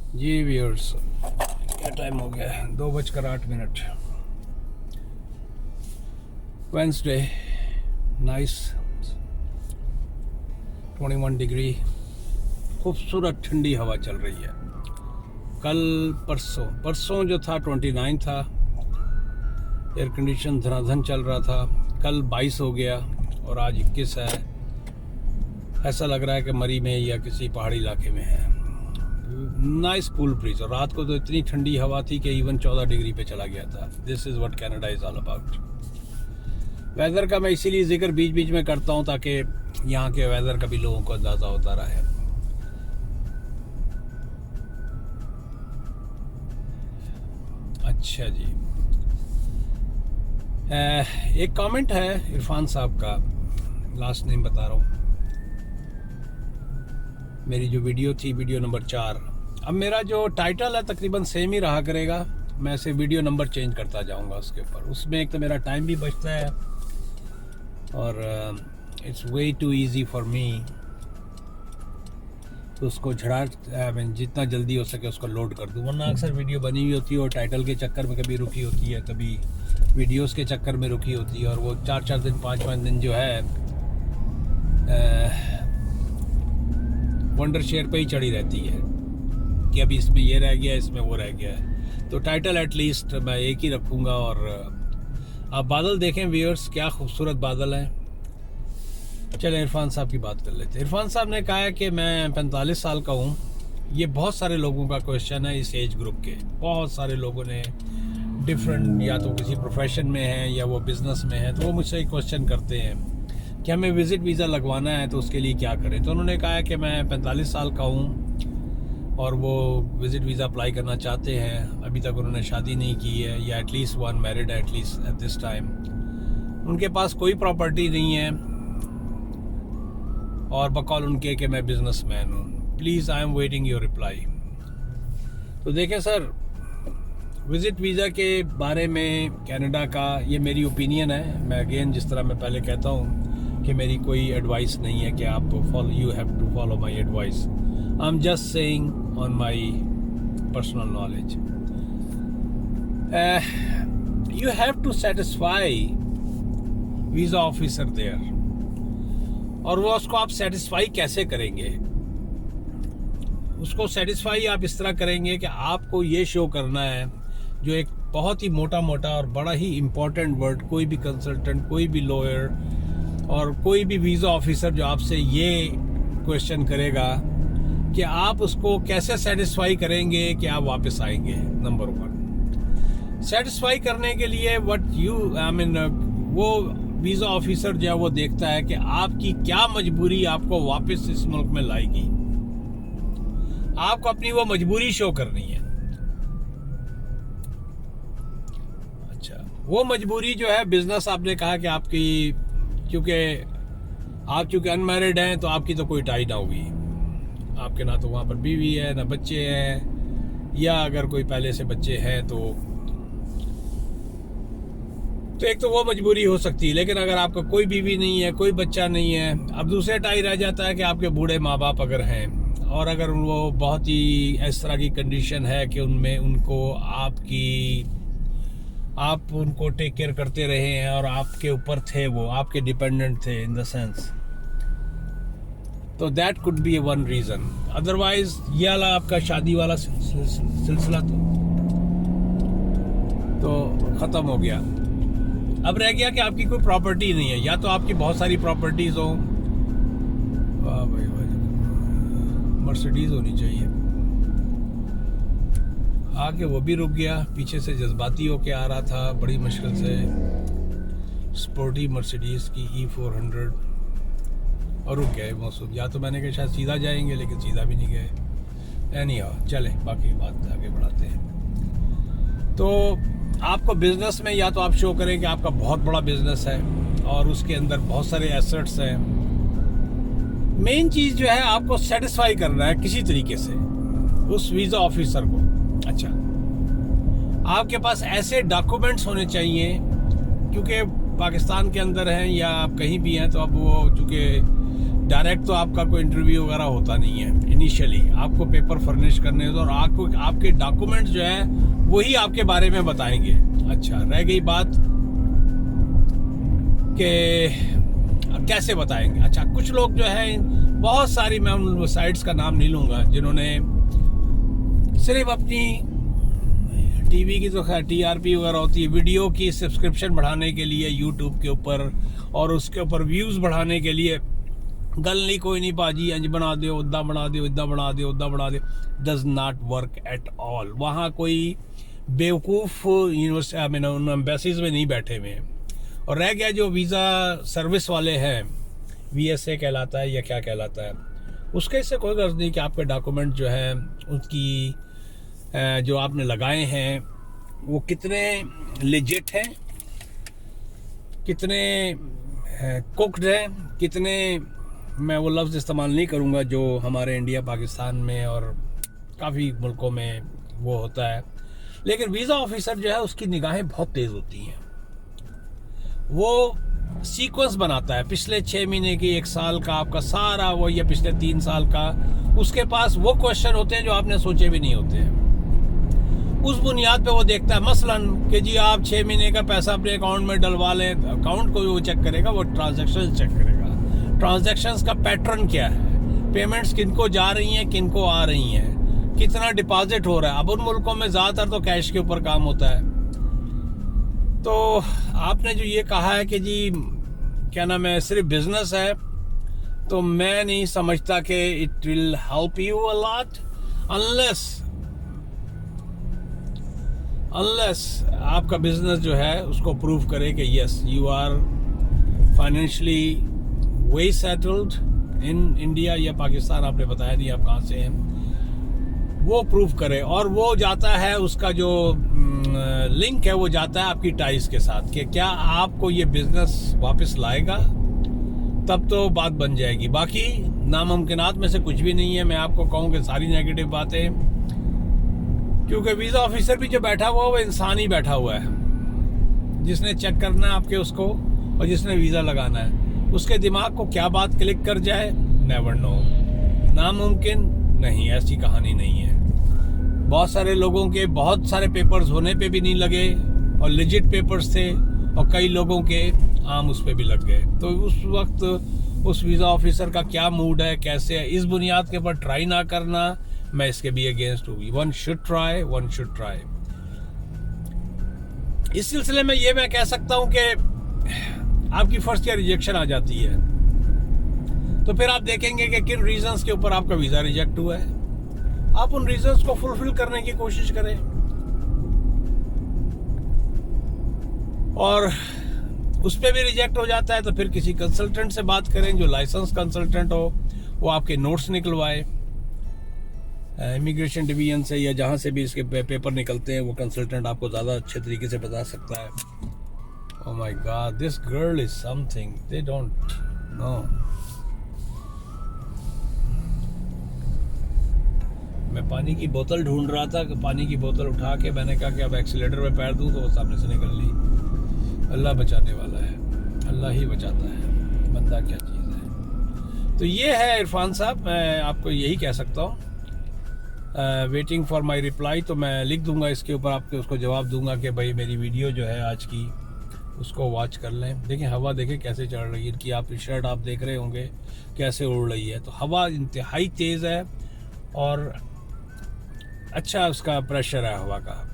जी viewers, क्या time हो गया है? 2:08। वेंसडे, नाइस, 21 डिग्री, खूबसूरत ठंडी हवा चल रही है। कल परसों जो था 29 था, एयर कंडीशन धनाधन चल रहा था। कल 22 हो गया और आज 21 है। ऐसा लग रहा है कि मरी में या किसी पहाड़ी इलाके में है। नाइस कूल ब्रीज, और रात को तो इतनी ठंडी हवा थी कि इवन 14 डिग्री पे चला गया था। This is what Canada is all about. Weather का मैं इसीलिए जिक्र बीच बीच में करता हूँ ताकि यहाँ के वेदर का भी लोगों को अंदाज़ा होता रहे। अच्छा जी, एक कमेंट है इरफान साहब का, लास्ट नेम बता रहा हूँ। मेरी जो वीडियो थी, वीडियो नंबर 4, अब मेरा जो टाइटल है तकरीबन सेम ही रहा करेगा। मैं से वीडियो नंबर चेंज करता जाऊंगा उसके ऊपर। उसमें एक तो मेरा टाइम भी बचता है और it's way too easy for me. तो उसको जितना जल्दी हो सके उसको लोड कर दूँ, वरना अक्सर वीडियो बनी हुई होती है और टाइटल के चक्कर में कभी रुकी होती है, कभी वीडियोस के चक्कर में रुकी होती है, और वो 4-4 दिन 5-5 दिन जो है वंडर शेयर पे ही चढ़ी रहती है कि अभी इसमें ये रह गया, इसमें वो रह गया है। तो टाइटल एटलीस्ट मैं एक ही रखूँगा। और आप बादल देखें व्यूअर्स, क्या खूबसूरत बादल हैं। चलें इरफान साहब की बात कर लेते हैं। इरफान साहब ने कहा है कि मैं 45 साल का हूँ। ये बहुत सारे लोगों का क्वेश्चन है इस एज ग्रुप के। बहुत सारे लोगों ने डिफरेंट, या तो किसी प्रोफेशन में है या वो बिज़नेस में है, तो वो मुझसे क्वेश्चन करते हैं कि हमें विज़िट वीज़ा लगवाना है तो उसके लिए क्या करें। तो उन्होंने कहा है कि मैं 45 साल का हूँ और वो विज़िट वीज़ा अप्लाई करना चाहते हैं। अभी तक उन्होंने शादी नहीं की है, या at least one married at least at this time. उनके पास कोई प्रॉपर्टी नहीं है और बकौल उनके कि मैं बिजनेसमैन हूँ। Please I am waiting your reply. तो देखें सर, विज़िट वीज़ा के बारे में कनाडा का ये मेरी ओपिनियन है। मैं अगेन जिस तरह मैं पहले कहता हूँ कि मेरी कोई एडवाइस नहीं है कि आप you have to follow my advice. I am just saying on my personal knowledge. You have to satisfy visa officer there, और वो उसको आप सेटिस्फाई कैसे करेंगे? उसको सेटिस्फाई आप इस तरह करेंगे कि आपको ये शो करना है, जो एक बहुत ही मोटा और बड़ा ही इम्पोर्टेंट वर्ड, कोई भी कंसल्टेंट, कोई भी लॉयर और कोई भी वीज़ा ऑफिसर जो आपसे ये क्वेश्चन करेगा कि आप उसको कैसे सेटिस्फाई करेंगे कि आप वापस आएंगे। नंबर 1, सेटिस्फाई करने के लिए वो वीज़ा ऑफिसर जो है वो देखता है कि आपकी क्या मजबूरी आपको वापस इस मुल्क में लाएगी। आपको अपनी वो मजबूरी शो करनी है। अच्छा, वो मजबूरी जो है बिजनेस, आपने कहा कि आपकी, चूंकि अनमैरिड हैं तो आपकी तो कोई टाई ना होगी। आपके ना तो वहाँ पर बीवी है ना बच्चे हैं, या अगर कोई पहले से बच्चे हैं तो एक तो वो मजबूरी हो सकती है। लेकिन अगर आपका कोई बीवी नहीं है, कोई बच्चा नहीं है, अब दूसरे टाई रह जाता है कि आपके बूढ़े माँ बाप अगर हैं, और अगर वो बहुत ही इस तरह की कंडीशन है कि उनमें आप उनको टेक केयर करते रहे हैं और आपके ऊपर थे, वो आपके डिपेंडेंट थे इन द सेंस, तो that could be one reason. Otherwise ये वाला आपका शादी वाला सिलसिला तो ख़त्म हो गया। अब रह गया कि आपकी कोई प्रॉपर्टी नहीं है, या तो आपकी बहुत सारी प्रॉपर्टीज हो। वाह भाई वाह, मर्सिडीज होनी चाहिए। आके वो भी रुक गया, पीछे से जज्बाती होके आ रहा था बड़ी मुश्किल से, स्पोर्टी मर्सिडीज की E400, और रुक गए मौसम। या तो मैंने कहा शायद सीधा जाएंगे, लेकिन सीधा भी नहीं गए। एनीहाउ, चले बाकी बात आगे बढ़ाते हैं। तो आपको बिजनेस में या तो आप शो करें कि आपका बहुत बड़ा बिजनेस है और उसके अंदर बहुत सारे एसेट्स हैं। मेन चीज़ जो है, आपको सेटिस्फाई करना है किसी तरीके से उस वीज़ा ऑफिसर को। अच्छा, आपके पास ऐसे डॉक्यूमेंट्स होने चाहिए, क्योंकि पाकिस्तान के अंदर हैं या आप कहीं भी हैं, तो अब वो चूँकि डायरेक्ट तो आपका कोई इंटरव्यू वगैरह होता नहीं है। इनिशियली आपको पेपर फर्निश करने होते और आपको आपके डॉक्यूमेंट्स जो है वही आपके बारे में बताएंगे। अच्छा, रह गई बात कि कैसे बताएंगे। अच्छा, कुछ लोग जो है, बहुत सारी, मैं उन साइट्स का नाम नहीं लूँगा, जिन्होंने सिर्फ अपनी टीवी की तो खैर टीआरपी वगैरह होती है, वीडियो की सब्सक्रिप्शन बढ़ाने के लिए यूट्यूब के ऊपर और उसके ऊपर व्यूज़ बढ़ाने के लिए गल नहीं कोई नहीं पाजी इंज बना दो, उदा बना दो, इदा बना दो, उदा बना दो, does not work at all. वहाँ कोई बेवकूफ़ यूनिवर्सिटी में उन एम्बेसीज में नहीं बैठे हुए हैं। और रह गया जो वीज़ा सर्विस वाले हैं, VSA कहलाता है या क्या कहलाता है, उसके इससे कोई गर्ज नहीं कि आपके डॉक्यूमेंट जो है उसकी जो आपने लगाए हैं वो कितने लेजिट हैं, कितने कुक्ड हैं, कितने, मैं वो लफ्ज़ इस्तेमाल नहीं करूँगा जो हमारे इंडिया पाकिस्तान में और काफ़ी मुल्कों में वो होता है। लेकिन वीज़ा ऑफिसर जो है उसकी निगाहें बहुत तेज़ होती हैं। वो सीक्वेंस बनाता है, पिछले 6 महीने की, 1 साल का आपका सारा वो, या पिछले 3 साल का। उसके पास वो क्वेश्चन होते हैं जो आपने सोचे भी नहीं होते हैं। उस बुनियाद पे वो देखता है मसलन कि जी आप 6 महीने का पैसा अपने अकाउंट में डलवा लें, अकाउंट को वो चेक करेगा, वो ट्रांजैक्शन चेक करेगा, ट्रांजैक्शंस का पैटर्न क्या है, पेमेंट्स किनको जा रही हैं, किनको आ रही हैं, कितना डिपॉजिट हो रहा है। अब उन मुल्कों में ज़्यादातर तो कैश के ऊपर काम होता है। तो आपने जो ये कहा है कि जी क्या नाम है सिर्फ बिजनेस है, तो मैं नहीं समझता कि it will help you a lot unless आपका बिजनेस जो है उसको प्रूव करे कि yes you are financially well settled in India या पाकिस्तान, आपने बताया नहीं आप कहाँ से हैं, वो प्रूव करे। और वो जाता है, उसका जो लिंक है वो जाता है आपकी टाइज के साथ कि क्या आपको ये बिजनेस वापस लाएगा, तब तो बात बन जाएगी। बाकी नामुमकिनात में से कुछ भी नहीं है। मैं आपको कहूँ कि सारी नेगेटिव बातें, क्योंकि वीज़ा ऑफिसर भी जो बैठा हुआ है वो इंसान ही बैठा हुआ है, जिसने चेक करना है आपके उसको और जिसने वीज़ा लगाना है, उसके दिमाग को क्या बात क्लिक कर जाए, नेवर नो, नामुमकिन नहीं, ऐसी कहानी नहीं है। बहुत सारे लोगों के बहुत सारे पेपर्स होने पे भी नहीं लगे और लेजिट पेपर्स थे, और कई लोगों के आम उस पे भी लग गए। तो उस वक्त उस वीज़ा ऑफिसर का क्या मूड है, कैसे है, इस बुनियाद के ऊपर ट्राई ना करना, मैं इसके भी अगेंस्ट हूँ। One should try. इस सिलसिले में ये मैं कह सकता हूँ कि आपकी फर्स्ट ईयर रिजेक्शन आ जाती है, तो फिर आप देखेंगे कि किन रीजंस के ऊपर आपका वीज़ा रिजेक्ट हुआ है। आप उन रीजंस को फुलफिल करने की कोशिश करें, और उस पर भी रिजेक्ट हो जाता है तो फिर किसी कंसल्टेंट से बात करें जो लाइसेंस कंसल्टेंट हो, वो आपके नोट्स निकलवाए इमिग्रेशन डिवीजन से या जहाँ से भी इसके पेपर निकलते हैं, वो कंसल्टेंट आपको ज़्यादा अच्छे तरीके से बता सकता है। Oh my God, this girl is something, they don't know. मैं पानी की बोतल ढूंढ रहा था, पानी की बोतल उठा के मैंने कहा कि अब एक्सीलेटर में पैर दूं, तो वो सामने से निकल ली। अल्लाह बचाने वाला है, अल्लाह ही बचाता है, बंदा क्या चीज़ है। तो ये है इरफान साहब, मैं आपको यही कह सकता हूँ। वेटिंग फॉर माई रिप्लाई, तो मैं लिख दूंगा इसके ऊपर, आपके उसको जवाब दूंगा कि भाई मेरी वीडियो जो है आज की उसको वॉच कर लें। देखें हवा, देखें कैसे चढ़ रही है इनकी, आप शर्ट आप देख रहे होंगे कैसे उड़ रही है। तो हवा इंतहाई तेज़ है और अच्छा उसका प्रेशर है हवा का।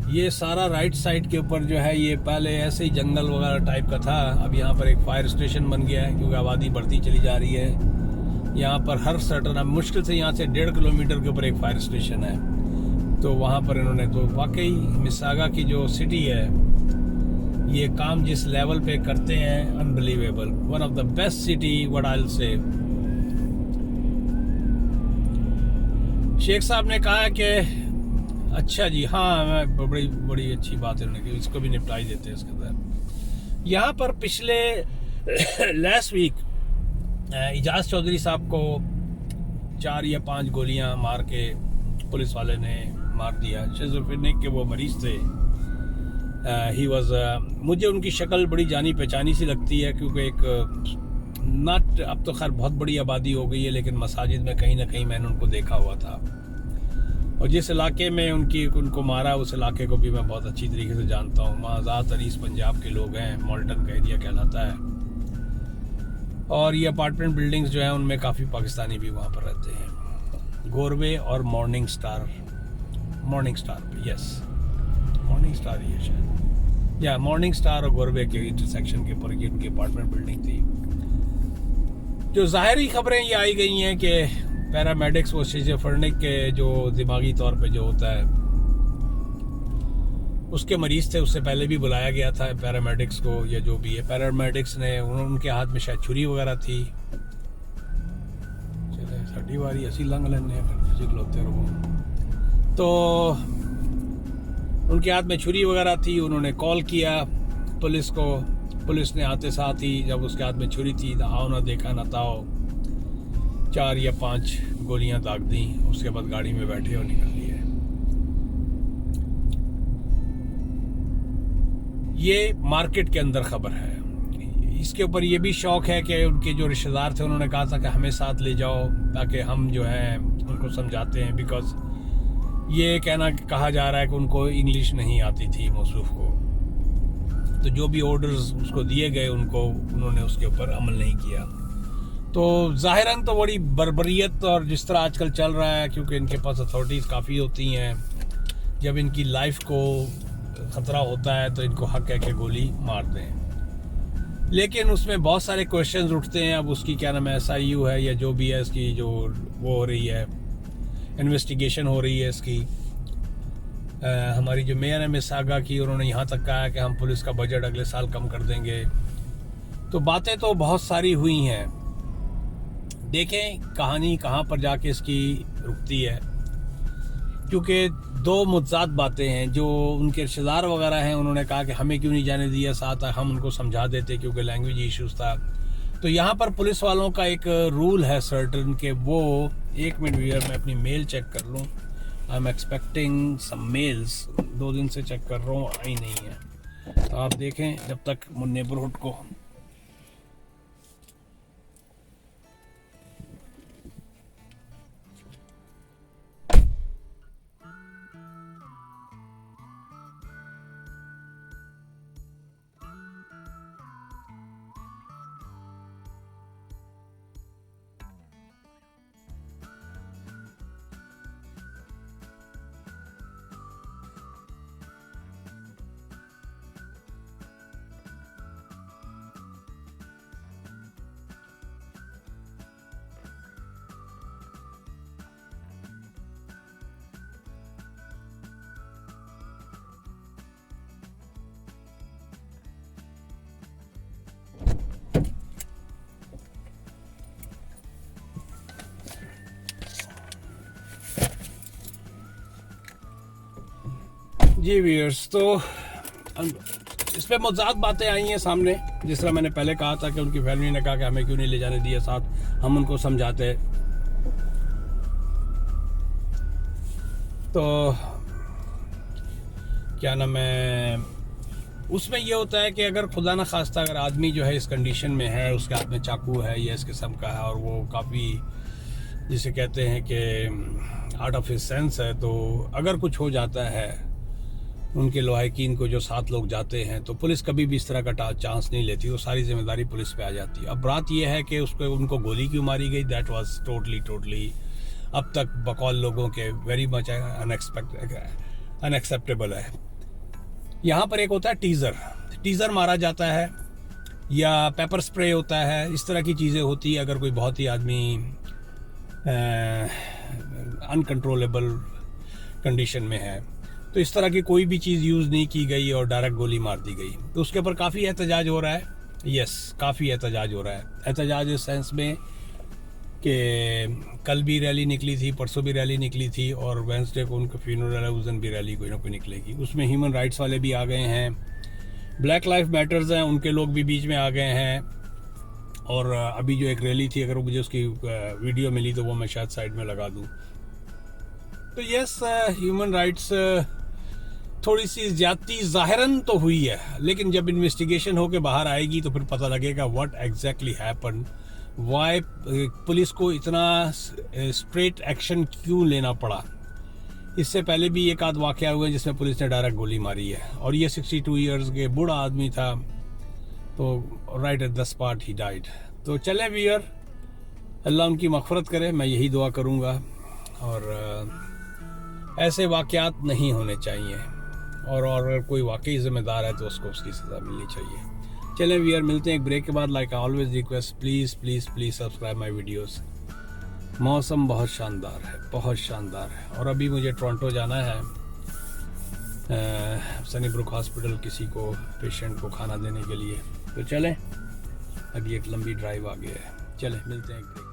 ये सारा राइट साइड के ऊपर जो है, ये पहले ऐसे ही जंगल वगैरह टाइप का था, अब यहाँ पर एक फायर स्टेशन बन गया है, क्योंकि आबादी बढ़ती चली जा रही है। यहाँ पर हर सर्टन, अब मुश्किल से यहाँ से 1.5 किलोमीटर के ऊपर एक फायर स्टेशन है, तो वहाँ पर इन्होंने, तो वाकई मिसागा की जो सिटी है, ये काम जिस लेवल पे करते हैं, unbelievable, one of the best city what I will say. शेख साहब ने कहा कि अच्छा जी, हाँ, मैं बड़ी अच्छी बात है उन्होंने, इसको भी निपटाई देते हैं इसके अंदर। यहाँ पर पिछले लास्ट वीक इजाज़ चौधरी साहब को 4 या 5 गोलियां मार के पुलिस वाले ने मार दिया। शिज़ोफ्रेनिक के वो मरीज़ थे, ही वाज, मुझे उनकी शक्ल बड़ी जानी पहचानी सी लगती है, क्योंकि एक नॉट, अब तो खैर बहुत बड़ी आबादी हो गई है, लेकिन मसाजिद में कहीं ना कहीं मैंने उनको देखा हुआ था। और जिस इलाके में उनको मारा, उस इलाके को भी मैं बहुत अच्छी तरीके से जानता हूँ। वहाँ ज़्यादातर ईस्ट पंजाब के लोग हैं, मॉल्टन का एरिया कहलाता है। और ये अपार्टमेंट बिल्डिंग्स जो हैं उनमें काफ़ी पाकिस्तानी भी वहाँ पर रहते हैं। गोरवे और मॉर्निंग स्टार पे, यस मॉर्निंग स्टार ही है शायद, या मॉर्निंग स्टार और गोरवे के इंटरसेक्शन के ऊपर ये उनकी अपार्टमेंट बिल्डिंग थी। जो ज़ाहरी खबरें ये आई गई हैं कि पैरामेडिक्स वो शिज़ोफ्रेनिक के जो दिमागी तौर पे जो होता है उसके मरीज़ थे, उससे पहले भी बुलाया गया था पैरामेडिक्स को, या जो भी है पैरामेडिक्स ने, उनके हाथ में शायद छुरी वगैरह थी। चले साड़ी बारी असी लंघ लेने खिलौते रहो। तो उनके हाथ में छुरी वगैरह थी, उन्होंने कॉल किया पुलिस को। पुलिस ने आते साथ ही जब उसके हाथ में छुरी थी, आओ ना देखा ना ताओ, 4 या 5 गोलियां दाग दी। उसके बाद गाड़ी में बैठे और निकल लिए। ये मार्केट के अंदर खबर है। इसके ऊपर ये भी शौक है कि उनके जो रिश्तेदार थे उन्होंने कहा था कि हमें साथ ले जाओ, ताकि हम जो है उनको समझाते हैं, बिकॉज ये कहा जा रहा है कि उनको इंग्लिश नहीं आती थी मौसूफ को। तो जो भी ऑर्डर्स उसको दिए गए उन्होंने उसके ऊपर अमल नहीं किया। तो ज़ाहिरन तो बड़ी बर्बरियत और जिस तरह आजकल चल रहा है, क्योंकि इनके पास अथॉरिटीज़ काफ़ी होती हैं, जब इनकी लाइफ को ख़तरा होता है तो इनको हक है कि गोली मार दें। लेकिन उसमें बहुत सारे क्वेश्चंस उठते हैं। अब उसकी क्या नाम है, SIU है या जो भी है, इसकी जो वो हो रही है, इन्वेस्टिगेशन हो रही है इसकी। हमारी जो मेयर है मिस आगा की, उन्होंने यहाँ तक कहा है कि हम पुलिस का बजट अगले साल कम कर देंगे। तो बातें तो बहुत सारी हुई हैं, देखें कहानी कहाँ पर जाके इसकी रुकती है, क्योंकि 2 मुतज़ाद बातें हैं। जो उनके रिश्तेदार वगैरह हैं, उन्होंने कहा कि हमें क्यों नहीं जाने दिया साथ, हम उनको समझा देते, क्योंकि लैंग्वेज इश्यूज़ था। तो यहाँ पर पुलिस वालों का एक रूल है सर्टन के, वो 1 मिनट व्यूअर मैं अपनी मेल चेक कर लूँ। I am expecting some mails, 2 दिन से चेक कर रहा हूँ, आई नहीं है। तो आप देखें जब तक नेबरहुड को। जी व्यूअर्स, तो इस पर मुतज़ाद बातें आई हैं सामने। जिस तरह मैंने पहले कहा था कि उनकी फैमिली ने कहा कि हमें क्यों नहीं ले जाने दिया साथ, हम उनको समझाते। तो क्या नाम है, उसमें ये होता है कि अगर खुदा न खास्ता अगर आदमी जो है इस कंडीशन में है, उसके हाथ में चाकू है या इस किस्म का है, और वो काफ़ी जिसे कहते हैं कि आउट ऑफ हिज सेंस है, तो अगर कुछ हो जाता है उनके लवाहिकीन को जो 7 लोग जाते हैं, तो पुलिस कभी भी इस तरह का चांस नहीं लेती, वो सारी जिम्मेदारी पुलिस पे आ जाती है। अब बात यह है कि उनको गोली क्यों मारी गई, दैट वाज टोटली अब तक बकौल लोगों के वेरी मच अनएक्सेप्टेबल है। यहाँ पर एक होता है टीज़र मारा जाता है, या पेपर स्प्रे होता है, इस तरह की चीज़ें होती है अगर कोई बहुत ही आदमी अनकंट्रोलेबल कंडीशन में है। तो इस तरह की कोई भी चीज़ यूज़ नहीं की गई और डायरेक्ट गोली मार दी गई। तो उसके ऊपर काफ़ी एहतजाज हो रहा है। यस, काफ़ी एहतजाज हो रहा है। एहतजाज इस सेंस में कि कल भी रैली निकली थी, परसों भी रैली निकली थी, और वेंसडे को उनका फ्यूनरल है, उस दिन भी रैली कोई ना कोई निकलेगी। उसमें ह्यूमन राइट्स वाले भी आ गए हैं, ब्लैक लाइफ मैटर्स हैं, उनके लोग भी बीच में आ गए हैं। और अभी जो एक रैली थी, अगर मुझे उसकी वीडियो मिली तो वो मैं शायद साइड में लगा दूँ। तो यस, ह्यूमन राइट्स थोड़ी सी ज्यादती ज़ाहिरन तो हुई है, लेकिन जब इन्वेस्टिगेशन होके बाहर आएगी तो फिर पता लगेगा what exactly happen, why police को इतना स्ट्रेट एक्शन क्यों लेना पड़ा। इससे पहले भी एक आध वाक़या हुआ जिसमें पुलिस ने डायरेक्ट गोली मारी है, और ये 62 ईयर्स के बूढ़ा आदमी था, तो right at the spot he died. तो चलें व्यूअर, अल्लाह उनकी मग़फ़िरत करे, मैं यही दुआ करूँगा। और ऐसे वाक़यात नहीं होने चाहिए, और अगर कोई वाकई ज़िम्मेदार है तो उसको उसकी सज़ा मिलनी चाहिए। चलें व्यूअर, मिलते हैं एक ब्रेक के बाद। Like I always request, please please please subscribe my videos. मौसम बहुत शानदार है, बहुत शानदार है। और अभी मुझे टोरंटो जाना है, सनीब्रुक हॉस्पिटल, किसी को पेशेंट को खाना देने के लिए। तो चलें, अभी एक लंबी ड्राइव आ गया है। चलें, मिलते हैं एक ब्रेक।